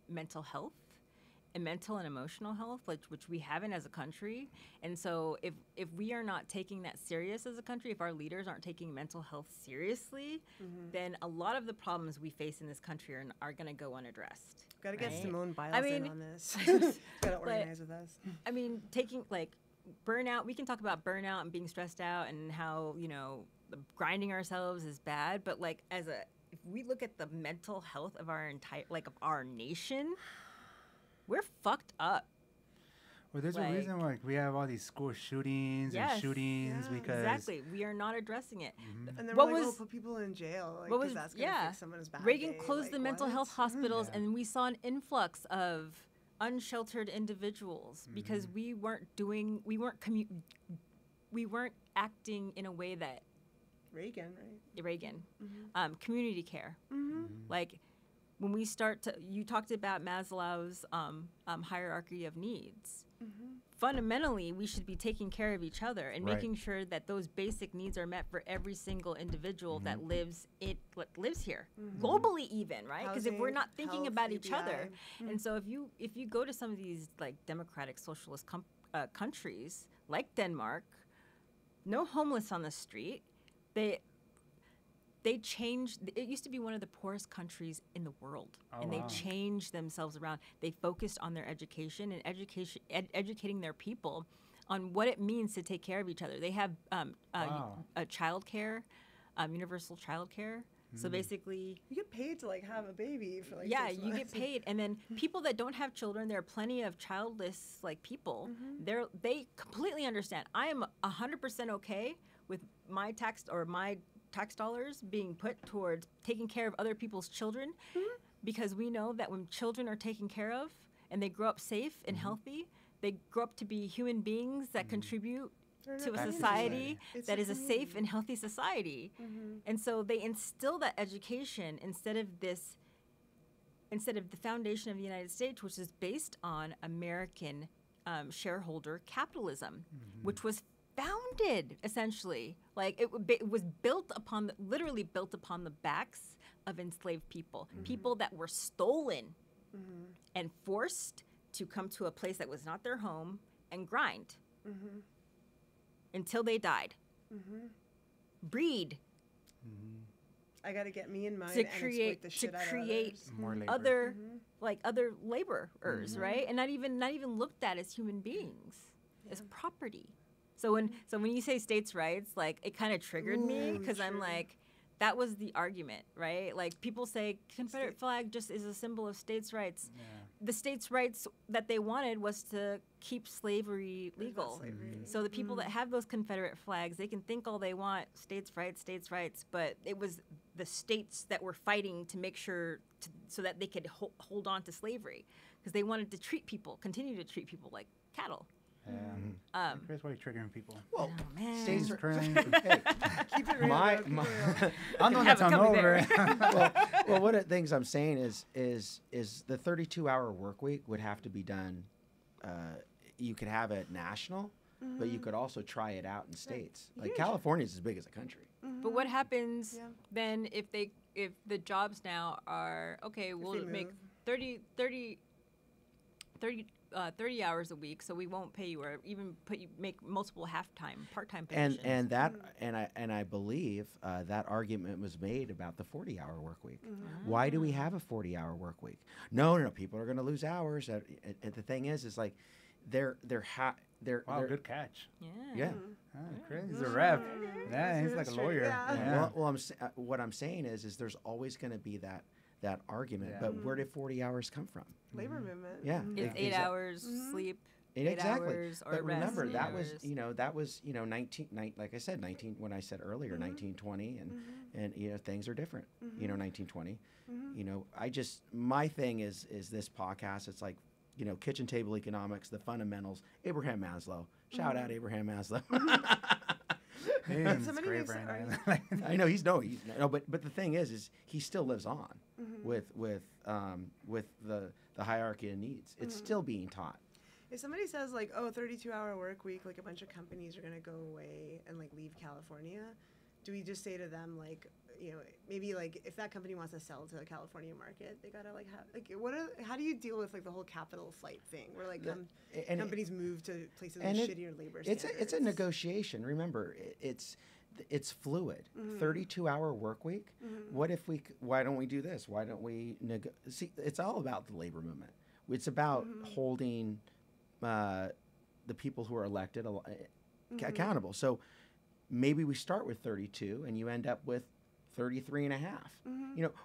mental health. And mental and emotional health, which we haven't as a country. And so if we are not taking that serious as a country, if our leaders aren't taking mental health seriously, then a lot of the problems we face in this country are going to go unaddressed. Got to get Simone Biles in on this. Got to organize with us. I mean, taking burnout, we can talk about burnout and being stressed out and how, grinding ourselves is bad. But if we look at the mental health of our of our nation, we're fucked up. Well, there's a reason why we have all these school shootings and shootings because exactly we are not addressing it. And then put people in jail. That's gonna fix someone's bad Reagan day. closed the mental health hospitals, and we saw an influx of unsheltered individuals because we weren't acting in a way that Reagan, community care, when we you talked about Maslow's hierarchy of needs. Fundamentally, we should be taking care of each other and making sure that those basic needs are met for every single individual that lives here, globally even, right? Because if we're not thinking about each other, and so if you go to some of these democratic socialist countries like Denmark, no homeless on the street. They changed. It used to be one of the poorest countries in the world, they changed themselves around. They focused on their education and educating their people on what it means to take care of each other. They have a child care, universal child care. So basically, you get paid to have a baby for 6 months. You get paid, and then people that don't have children, there are plenty of childless people. They completely understand. I am 100% okay with my tax dollars being put towards taking care of other people's children, because we know that when children are taken care of and they grow up safe and healthy, they grow up to be human beings that contribute to a society that is a safe and healthy society. And so they instill that education instead of the foundation of the United States, which is based on American shareholder capitalism, which was founded funded essentially. Like it was built upon literally built upon the backs of enslaved people, people that were stolen and forced to come to a place that was not their home and grind until they died. Breed. I got to get me in mind To and create exploit the shit out of others. More labor. other like other laborers, right? And not even looked at as human beings, as property. So when you say states' rights, like it kind of triggered me because I'm like, that was the argument, right? Like people say Confederate flag just is a symbol of states' rights. Yeah. The states' rights that they wanted was to keep slavery legal. So the people that have those Confederate flags, they can think all they want, states' rights, but it was the states that were fighting to make sure so that they could hold on to slavery because they wanted to continue to treat people like cattle. Yeah. Chris, why are you triggering people? Well, Oh, man. states are Keep it real. my, Keep it my real. I'm the one that's have it coming hungover. well, one of the things I'm saying is the 32-hour work week would have to be done. You could have it national, but you could also try it out in states. Like California's as big as a country. But what happens then if the jobs now are okay? We'll make 30 hours a week, so we won't pay you or even make multiple part-time positions. And I believe that argument was made about the 40-hour work week. Why do we have a 40-hour work week? No, people are going to lose hours. And the thing is like they're Wow, good catch. yeah. Chris, he's a rep. Yeah, he's like a lawyer. Yeah. Well, what I'm saying is there's always going to be that argument. Yeah. But where did 40 hours come from? Labor movement. Yeah, It's 8 hours sleep. Exactly. 8 hours or But rest, remember, 8 that hours. was 19 like I said 19 when I said earlier 1920 and things are different. 1920. My thing is this podcast. It's like kitchen table economics, the fundamentals. Abraham Maslow. Shout out Abraham Maslow. Somebody great makes brain. I know he's but the thing is he still lives on with the hierarchy of needs. It's still being taught. If somebody says like, 32-hour work week, like a bunch of companies are going to go away and like leave California, do we just say to them like, maybe like if that company wants to sell to the California market, they gotta like how do you deal with like the whole capital flight thing where like companies move to places with shittier labor standards? It's a negotiation. Remember, it's fluid. 32-hour work week. Why don't we do this? Why don't we see? It's all about the labor movement. It's about holding the people who are elected accountable. So maybe we start with 32 and you end up with 33 and a half.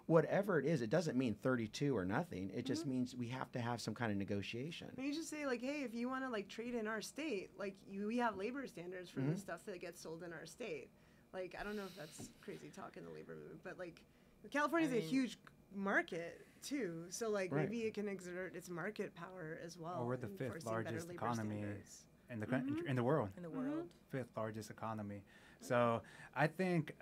Whatever it is, it doesn't mean 32 or nothing. It just means we have to have some kind of negotiation. You just say like, hey, if you want to like trade in our state, like we have labor standards for the stuff that gets sold in our state. Like, I don't know if that's crazy talk in the labor movement, but like California's a huge market too. So like maybe it can exert its market power as well. Well, we're the fifth largest economy in the country, in the world. Fifth largest economy. So I think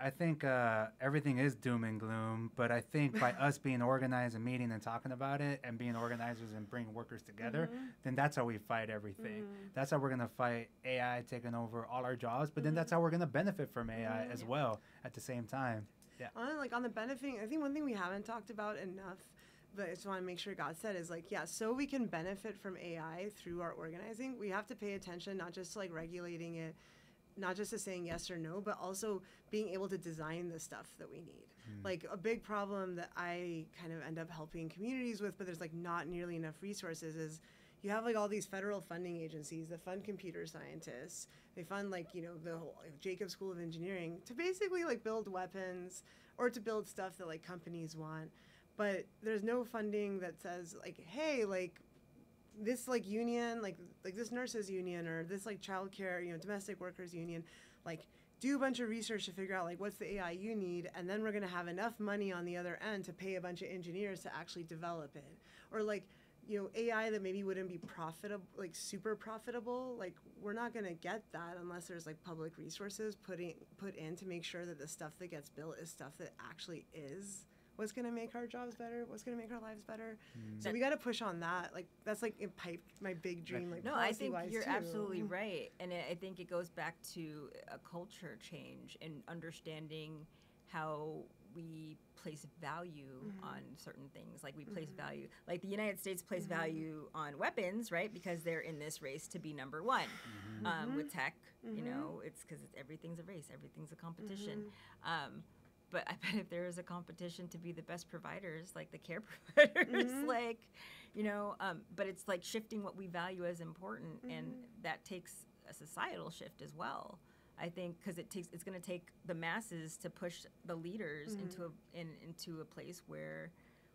everything is doom and gloom, but I think by us being organized and meeting and talking about it and being organizers and bringing workers together, then that's how we fight everything. That's how we're going to fight AI taking over all our jobs, but then that's how we're going to benefit from AI as well at the same time. Yeah. On the benefiting, I think one thing we haven't talked about enough, but I just want to make sure God said is like, so we can benefit from AI through our organizing, we have to pay attention, not just to like regulating it, not just to saying yes or no, but also being able to design the stuff that we need. Like a big problem that I kind of end up helping communities with, but there's like not nearly enough resources, is you have like all these federal funding agencies that fund computer scientists. They fund like, the whole Jacobs School of Engineering to basically like build weapons or to build stuff that like companies want. But there's no funding that says like, hey, like this like union, like this nurses union or this like childcare, domestic workers union, like do a bunch of research to figure out like what's the AI you need, and then we're gonna have enough money on the other end to pay a bunch of engineers to actually develop it. Or like, AI that maybe wouldn't be profitable, like super profitable, like we're not gonna get that unless there's like public resources put in to make sure that the stuff that gets built is stuff that actually is what's going to make our jobs better, what's going to make our lives better. So we got to push on that. Like that's like in pipe my big dream. Like no, I think you're too. absolutely right, and I think it goes back to a culture change and understanding how we place value on certain things. Like we place value, like the United States place value on weapons, right? Because they're in this race to be number one. With tech, you know, it's because everything's a race, everything's a competition. But I bet if there is a competition to be the best providers, like the care providers, like, you know, but it's like shifting what we value as important, and that takes a societal shift as well. I think because it's going to take the masses to push the leaders into a place where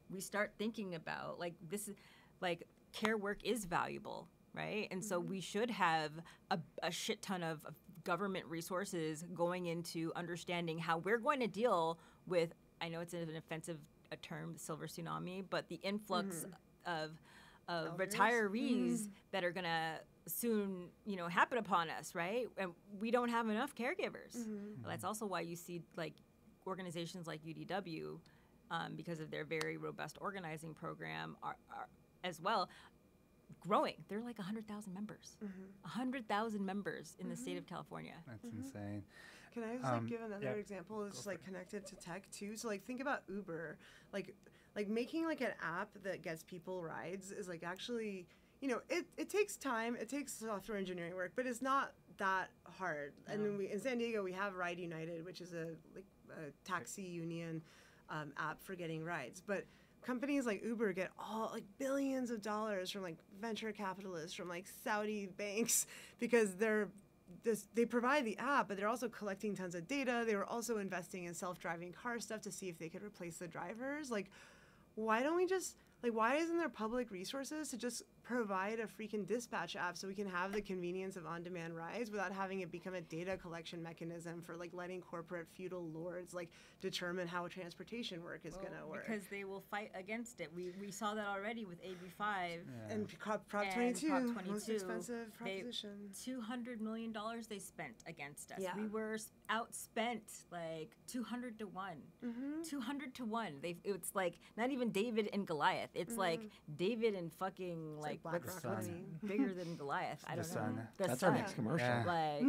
we start thinking about like this is like care work is valuable, right? And so we should have a shit ton of government resources going into understanding how we're going to deal with. I know it's an offensive term, silver tsunami, but the influx of retirees that are going to soon, you know, happen upon us, right? And we don't have enough caregivers. That's also why you see like organizations like UDW, because of their very robust organizing program, are as well growing. They're like 100,000 members. 100,000 members in the state of California. That's insane. Can I just like give another example? It's like connected to tech too. So like think about Uber, like making like an app that gets people rides is like actually, you know, it takes time, it takes software engineering work, but it's not that hard. No. And then in San Diego we have Ride United, which is a taxi union app for getting rides. But companies like Uber get all like billions of dollars from like venture capitalists, from like Saudi banks, because they provide the app, but they're also collecting tons of data. They were also investing in self-driving car stuff to see if they could replace the drivers. Like, why don't we just, like, why isn't there public resources to just provide a freaking dispatch app so we can have the convenience of on-demand rides without having it become a data collection mechanism for, like, letting corporate feudal lords, like, determine how transportation work is going to work? Because they will fight against it. We saw that already with AB5. And Prop 22, most expensive proposition. $200 million they spent against us. Yeah. We were outspent, like, 200 to 1. 200 to 1. It's like, not even David and Goliath. It's like David and fucking, like, what's bigger than Goliath? I don't know. That's our next commercial. Yeah. Like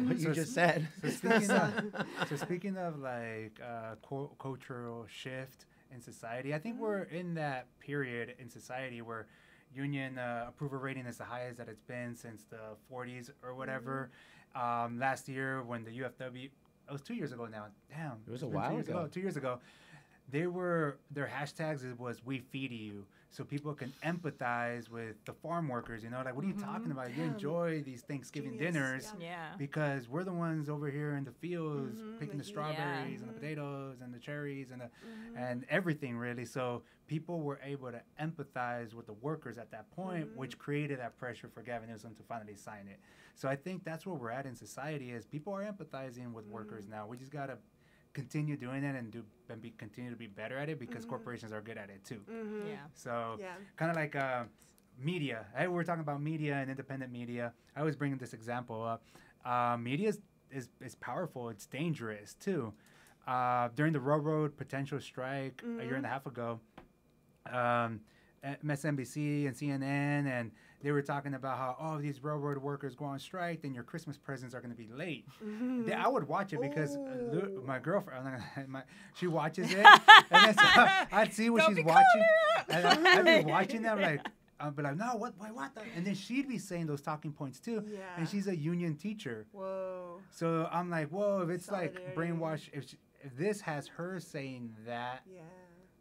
what you just said. So speaking of like cultural shift in society, I think we're in that period in society where union approval rating is the highest that it's been since the 40s or whatever. Last year when the UFW, it was 2 years ago now. Damn, it was a while ago. 2 years ago. Their hashtags was "We feed you," so people can empathize with the farm workers. You know, like, what are you talking about? You enjoy these Thanksgiving dinners because we're the ones over here in the fields picking the strawberries and the potatoes and the cherries and and everything really. So people were able to empathize with the workers at that point, which created that pressure for Gavin Newsom to finally sign it. So I think that's where we're at in society, is people are empathizing with workers now. We just gotta continue doing it and continue to be better at it, because corporations are good at it too. So kind of like media. We're talking about media and independent media. I always bring this example up. Media is powerful. It's dangerous too. During the railroad potential strike a year and a half ago, MSNBC and CNN, and they were talking about how, these railroad workers go on strike, then your Christmas presents are going to be late. I would watch it because my girlfriend, she watches it, and then so I'd see what she's watching, and I'd be watching them like, I'd be like, no, what? And then she'd be saying those talking points too, and she's a union teacher. Whoa. So I'm like, whoa, if it's like brainwash, if this has her saying that,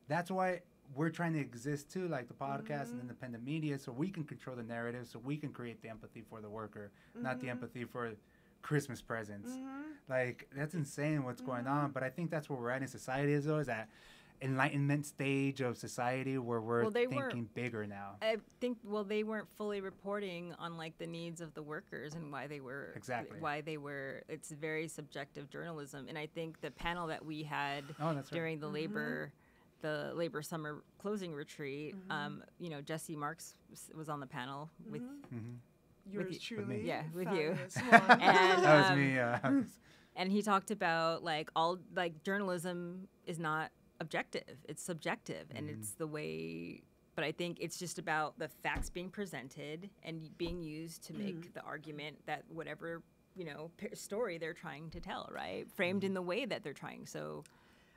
that's why we're trying to exist too, like the podcast and independent media, so we can control the narrative, so we can create the empathy for the worker, not the empathy for Christmas presents. Like, that's insane what's going on. But I think that's where we're at in society, is that enlightenment stage of society where we're thinking bigger now. I think, they weren't fully reporting on like the needs of the workers and why they were it's very subjective journalism. And I think the panel that we had during the labor summer closing retreat, Jesse Marks was on the panel with yours truly. With you. And that was me. And he talked about like all, like, journalism is not objective. It's subjective, and it's the way. But I think it's just about the facts being presented and being used to make the argument that whatever story they're trying to tell, right, framed in the way that they're trying. So.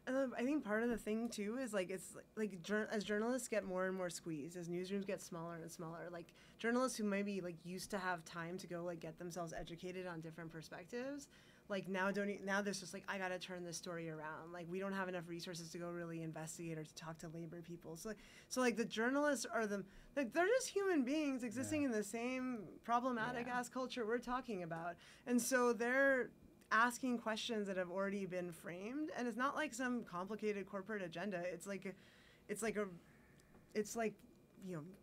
I think part of the thing too is like it's like as journalists get more and more squeezed, as newsrooms get smaller and smaller, like journalists who maybe like used to have time to go like get themselves educated on different perspectives, like now there's just like I gotta turn this story around. Like we don't have enough resources to go really investigate or to talk to labor people. So like the journalists are they're just human beings existing in the same problematic ass culture we're talking about, and so they're asking questions that have already been framed, and it's not like some complicated corporate agenda. It's like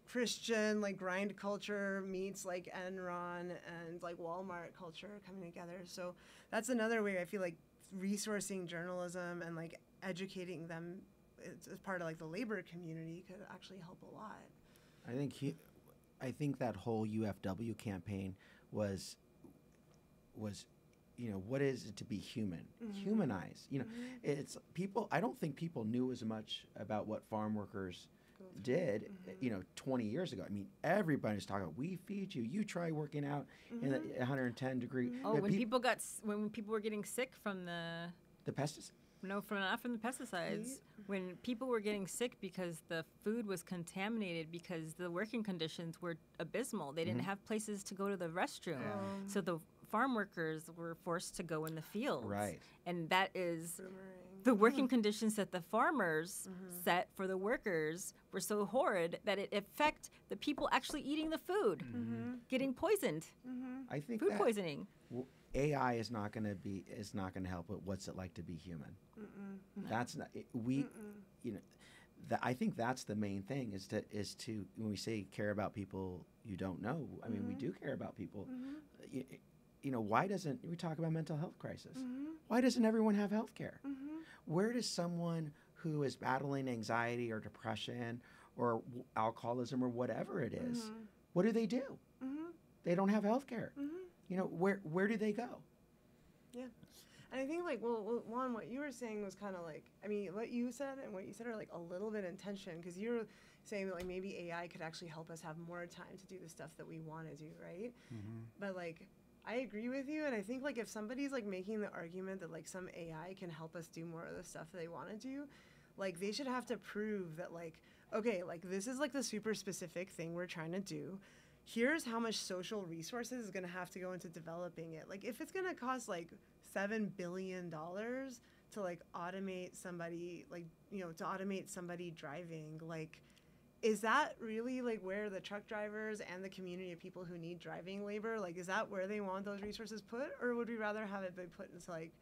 Christian like grind culture meets like Enron and like Walmart culture coming together. So that's another way I feel like resourcing journalism and like educating them as part of like the labor community could actually help a lot. I think that whole UFW campaign was what is it to be human? Humanize. It's people. I don't think people knew as much about what farm workers did, 20 years ago. I mean, everybody's talking about, we feed you. You try working out in the 110 degree. Oh, when people were getting sick from the pesticides. No, not from the pesticides. When people were getting sick because the food was contaminated because the working conditions were abysmal. They didn't have places to go to the restroom. So the farm workers were forced to go in the fields. Right. And that is the working conditions that the farmers set for the workers were so horrid that it affect the people actually eating the food, getting poisoned. I think food poisoning. AI is not going to help with what's it like to be human. That's not I think that's the main thing is to when we say care about people you don't know. I mean, we do care about people. Why doesn't we talk about mental health crisis? Why doesn't everyone have health care? Where does someone who is battling anxiety or depression or alcoholism or whatever it is, what do? They don't have health care. Where do they go? Yeah. And I think like, well, Juan, what you were saying was kind of like, I mean, what you said and what you said are like a little bit in tension, because you're saying that like maybe AI could actually help us have more time to do the stuff that we want to do, right? But like, I agree with you, and I think like if somebody's like making the argument that like some AI can help us do more of the stuff that they want to do, like they should have to prove that like, okay, like this is like the super specific thing we're trying to do. Here's how much social resources is going to have to go into developing it. Like if it's going to cost like $7 billion to like automate somebody, like, to automate somebody driving, like, is that really like where the truck drivers and the community of people who need driving labor, like, is that where they want those resources put? Or would we rather have it be put into like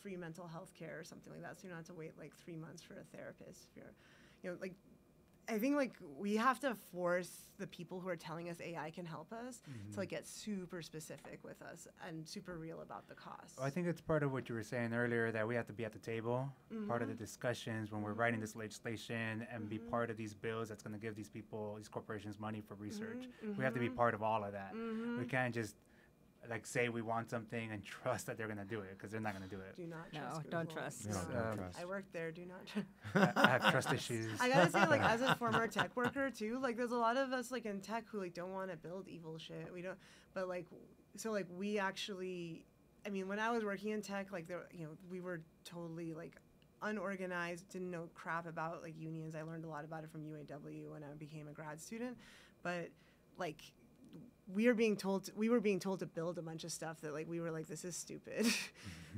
free mental health care or something like that, so you don't have to wait like 3 months for a therapist? If you're, like, I think like we have to force the people who are telling us AI can help us to like get super specific with us and super real about the costs. Well, I think it's part of what you were saying earlier, that we have to be at the table, part of the discussions when we're writing this legislation, and be part of these bills that's going to give these people, these corporations, money for research. We have to be part of all of that. We can't just like say we want something and trust that they're going to do it, because they're not going to do it. Do not trust. No, don't trust. No, don't trust. I worked there. Do not trust. I have trust issues. I gotta say, like, as a former tech worker too, like, there's a lot of us like in tech who like don't want to build evil shit. We don't, but like, so like we actually, I mean, when I was working in tech, like there, we were totally like unorganized, didn't know crap about like unions. I learned a lot about it from UAW when I became a grad student, but like, we were being told to build a bunch of stuff that like we were like, this is stupid.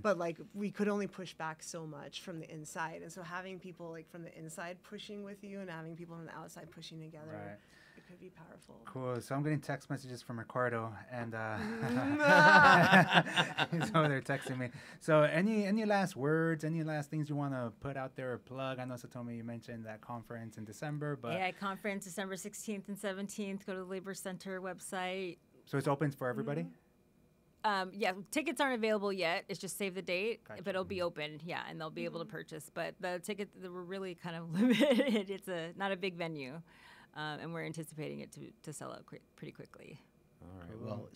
But like we could only push back so much from the inside, and so having people like from the inside pushing with you and having people from the outside pushing together, it could be powerful. Cool. So I'm getting text messages from Ricardo, and he's over there texting me. So any last words, any last things you want to put out there or plug? I know, Satomi, you mentioned that conference in December, but AI conference December 16th and 17th. Go to the Labor Center website. So it's open for everybody? Yeah, tickets aren't available yet. It's just save the date, Gotcha. but it'll be open, and they'll be able to purchase. But the tickets were really kind of limited. It's not a big venue, and we're anticipating it to sell out pretty quickly. All right. Well,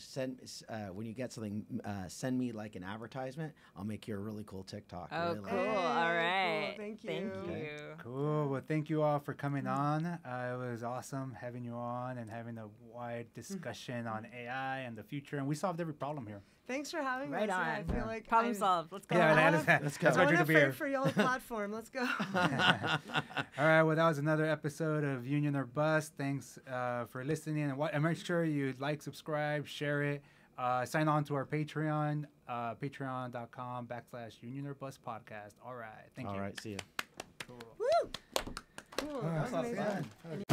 when you get something, send me like an advertisement. I'll make you a really cool TikTok. Oh, really. cool. All right. Cool. Thank you. Thank you. Okay. Cool. Well, thank you all for coming on. It was awesome having you on and having a wide discussion on AI and the future. And we solved every problem here. Thanks for having Right us. on. Yeah, I feel like Problem solved. Let's go. Yeah, wanna- let's go. Let's Let's go. drink a afraid beer. for y'all's platform. Let's go. All right. Well, that was another episode of Union or Bust. Thanks for listening. And make sure you like, subscribe, share it. Sign on to our Patreon, patreon.com/UnionOrBust podcast. All right. Thank you. All right. See you. Cool. Woo! Cool. That was amazing. fun.